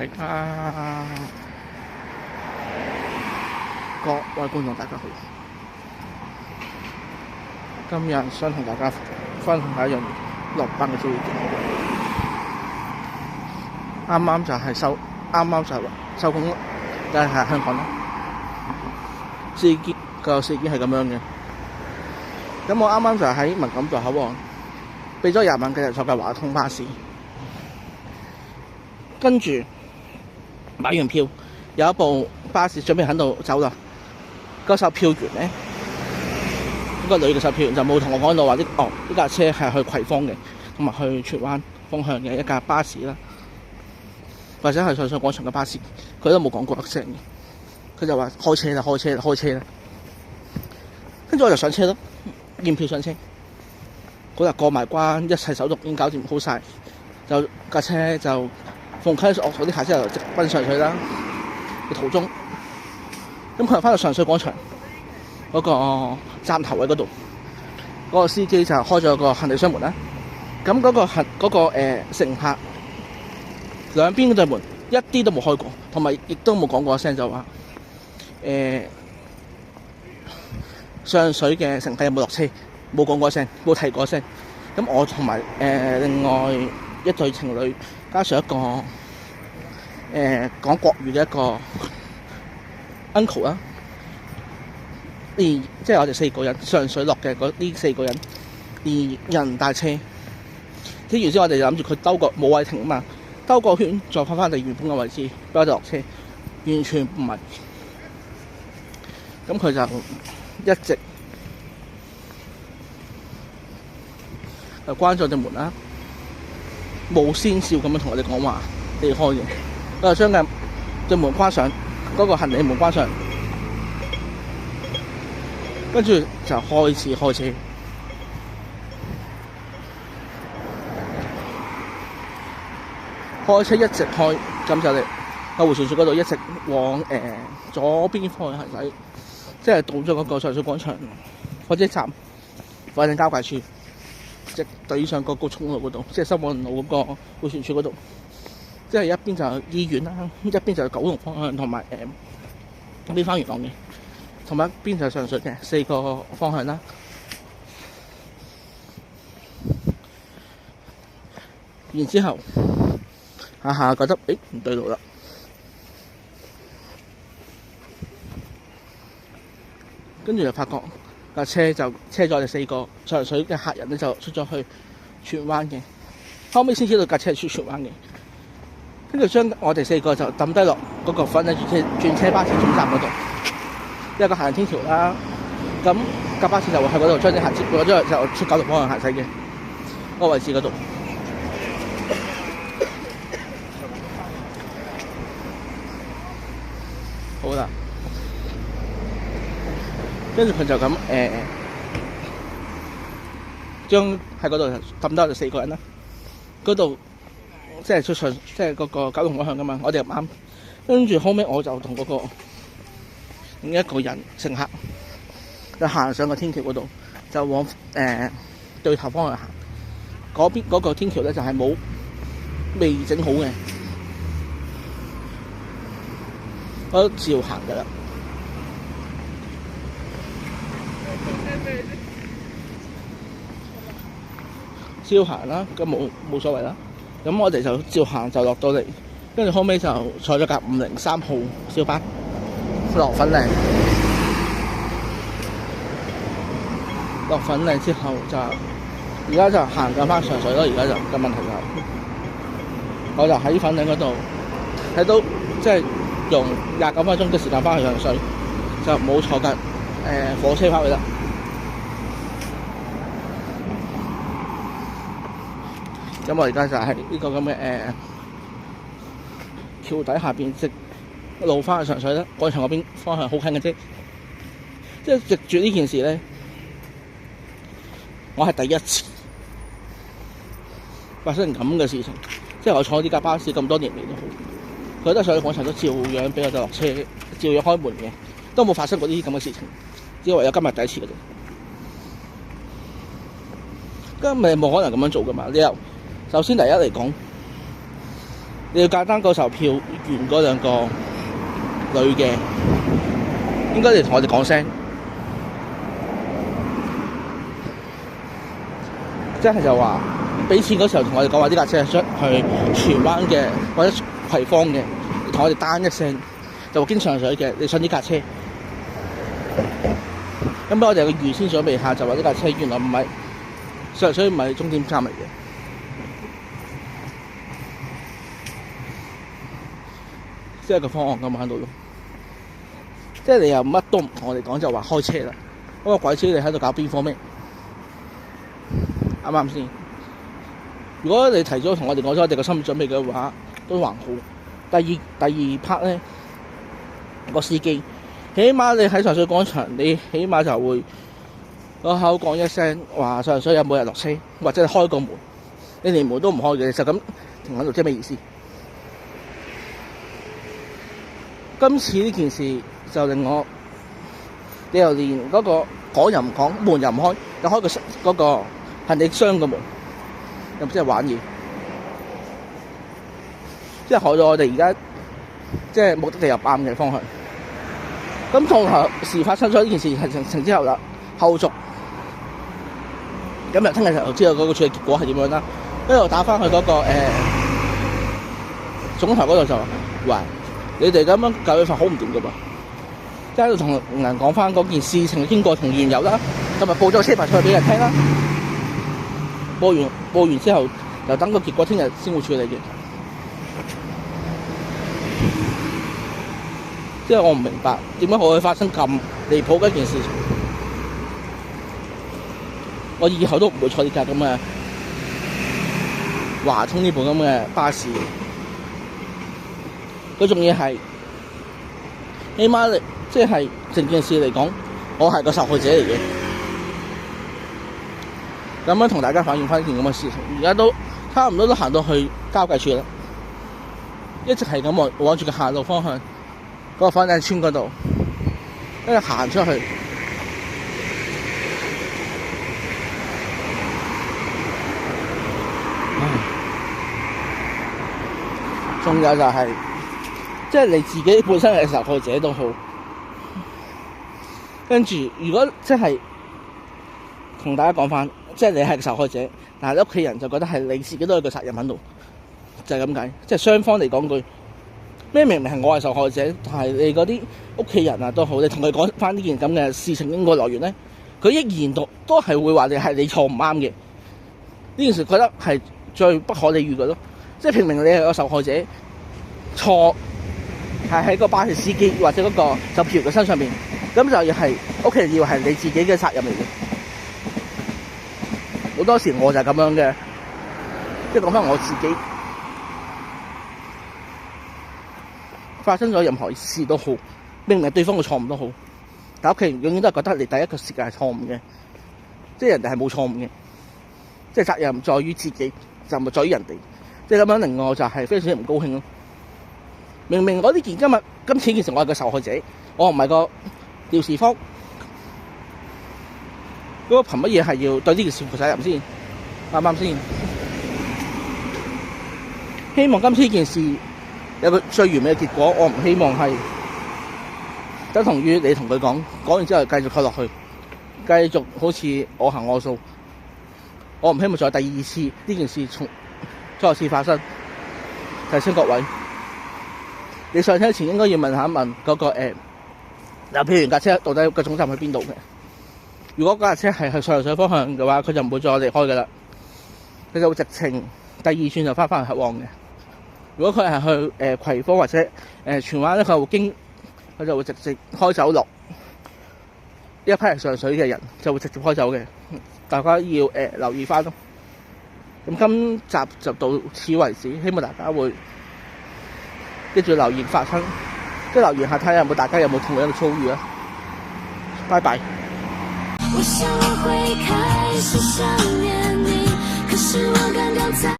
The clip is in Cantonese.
家各位觀眾大家好，今日想同大家分享一樣落班嘅遭遇。啱啱就收工，梗係香港啦。事件係咁樣嘅，咁我啱啱就喺文錦渡口岸俾咗20萬嘅人坐嘅華通巴士，跟住買完票，有一部巴士準備喺度走啦。嗰售票員咧，嗰個女嘅售票員就冇同我講到話呢架車係去葵芳嘅，同埋去荃灣方向嘅一架巴士啦，或者係上水廣場嘅巴士，佢都冇講過一聲嘅。佢就話開車啦。跟住我就上車咯，驗票上車。嗰日過埋關，一切手續已經搞掂好晒，就架車就鳳溪樂嗰啲客車就直奔上水啦。嘅途中，咁佢又翻到上水廣場嗰個站頭位嗰度，嗰個司機就開咗個行李箱門啦。咁嗰個乘客兩邊嗰對門一啲都冇開過，同埋亦都冇講過一聲就話上水嘅乘客有冇落車，冇講過一聲，冇提過一聲。咁我同埋另外一對情侶，加上一個講國語嘅一個 uncle 啦，即係我哋4個人上水落嘅呢4個人，連人帶車。即係原先我哋就諗住佢兜個冇位停啊嘛，兜個圈再翻嚟原本嘅位置，俾我哋落車，完全唔係。咁佢就一直就關咗隻門啦，冇先兆咁樣同我哋講話離開嘅。佢就將隻門關上，嗰個行李門關上，跟住就開始開車。開車一直開，咁就嚟個迴旋處嗰度一直往左邊方向行駛，即係到咗嗰個上水廣場火車站火車交界處，直對上個高速路嗰度，即係新旺路嗰個迴旋處嗰度。即係一邊就係醫院啦，一邊就係九龍方向同埋邊番元朗嘅，同埋一邊就係上水嘅4個方向啦。然之後下覺得唔對路啦，跟住就發覺架車就車咗我哋4個上水嘅客人咧，就出咗去荃灣嘅。後尾先知道架車係出荃灣嘅，跟住將我哋4個就抌低落嗰個粉嶺轉車巴士總站嗰度，一個行人天橋啦。咁架巴士就會喺嗰度將啲客接過咗，就出九龍方向行駛嘅嗰個位置嗰度。好啦，跟住佢就咁將喺嗰度抌低我哋4個人啦。嗰度即係出上，即係嗰個九龍方向噶嘛，我哋又唔啱。跟住後尾我就同嗰個另一個人乘客就行上個天橋嗰度，就往對頭方向行。嗰邊嗰個天橋咧就係未整好嘅，我都照行噶啦。照行啦，咁冇所謂啦。咁我哋就照行就落到嚟，跟住後尾就坐咗架503號小巴落粉嶺。落粉嶺之後就而家就行緊翻上水咯。而家就嘅問題我就喺粉嶺嗰度睇到，即係用29分鐘嘅時間翻去上水，就冇坐緊火車翻去啦。咁我而家就喺呢個咁嘅橋底下邊，直路翻去上水啦。廣場嗰邊方向好近嘅啫。即係藉住呢件事咧，我係第一次發生咁嘅事情。即係我坐呢架巴士咁多年嚟都好，佢都上去廣場都照樣俾我哋落車，照樣開門嘅，都冇發生過呢啲咁嘅事情。只係唯有今日第一次嘅啫。今日冇可能咁樣做噶嘛？你又首先第一嚟講，你要簡單嗰售票員嗰兩個女嘅，應該嚟同我哋講聲，即係就話俾錢嗰時候同我哋講話呢架車係出去荃灣嘅或者葵芳嘅，同我哋單一聲，就經上水嘅，你上呢架車。咁我哋預先準備下，就話呢架車原來唔係上水，唔係終點站嚟嘅，即係個方案咁喺度咯。即係你又乜都唔同我哋講，就話開車啦。嗰個鬼車你喺度搞邊科咩？啱唔啱先？如果你提早同我哋講咗我哋個心理準備嘅話，都還好。第二 part 咧，個司機起碼你喺上水廣場，你起碼就會攞口講一聲話上水有冇人落車，或者你開個門，你連門都唔開嘅，就咁停喺度，即係咩意思？今次呢件事就令我，你又連嗰個講又唔講，門又唔開，又開嗰個行李箱個門，又唔知係玩嘢，即係害咗我哋而家即係目的地入啱嘅方向。咁同時發生咗呢件事係成之後啦，後續咁日聽日就知道嗰個處理結果係點樣啦。跟住我打翻去嗰個總台嗰度就話：喂，你哋咁樣教育法好唔掂噶噃，即係喺度同人講翻嗰件事情經過同緣由啦，咁咪報咗車牌出去俾人聽啦。報完之後，就等個結果聽日先會處理嘅。即係我唔明白點解會發生咁離譜嘅一件事情。我以後都唔會坐呢架咁嘅華通呢部咁嘅巴士。佢仲要係起碼即係成件事嚟講，我係個受害者嚟嘅。咁樣同大家反映翻一件咁嘅事情，而家都差唔多都行到去交界處啦，一直係咁往住個下路方向嗰個粉嶺村嗰度，跟住行出去。仲有就係，即係你自己本身係受害者都好，跟住如果即係同大家講翻，即係你係受害者，但係你屋企人就覺得係你自己都有個責任喺度，就係咁解。即係雙方嚟講句，咩明明係我係受害者，但係你嗰啲屋企人啊都好，你同佢講翻呢件咁嘅事情經過來源咧，佢依然都係會話你係你錯唔啱嘅。呢件事覺得係最不可理喻嘅咯。即係明明你係個受害者，錯係喺個巴士司機或者嗰個售票員嘅身上面，咁就要係屋企人要係你自己嘅責任嚟嘅。好多時我就係咁樣嘅，即係講翻我自己，發生咗任何事都好，明明對方嘅錯誤都好，但屋企人永遠都係覺得你第一個時間係錯誤嘅，即係人哋係冇錯誤嘅，即係責任在於自己，就唔係在於人哋。即係咁樣令我就係非常之唔高興咯。明明我呢件今次件事我係個受害者，我唔係個肇事方，嗰個憑乜嘢係要對呢件事負責任先？啱唔啱先？希望今次件事有個最完美嘅結果。我唔希望係等同於你同佢講完之後繼續扣落去，繼續好似我行我素。我唔希望再有第二次呢件事再次發生。提醒各位，你上車前應該要問下嗰個嗱，譬如架車到底個總站喺邊度嘅？如果嗰架車係去上水方向嘅話，佢就唔會再離開噶啦，佢就會直程第二轉就翻去核旺嘅。如果佢係去葵芳或者荃灣咧，佢就會直接開走落。呢一批係上水嘅人就會直接開走嘅，大家要留意翻咯。咁今集就到此為止，希望大家會跟住留言發生，即係留言下睇下有冇大家有冇同樣嘅遭遇啊！拜拜。我想我會開始想念你，可是我剛剛才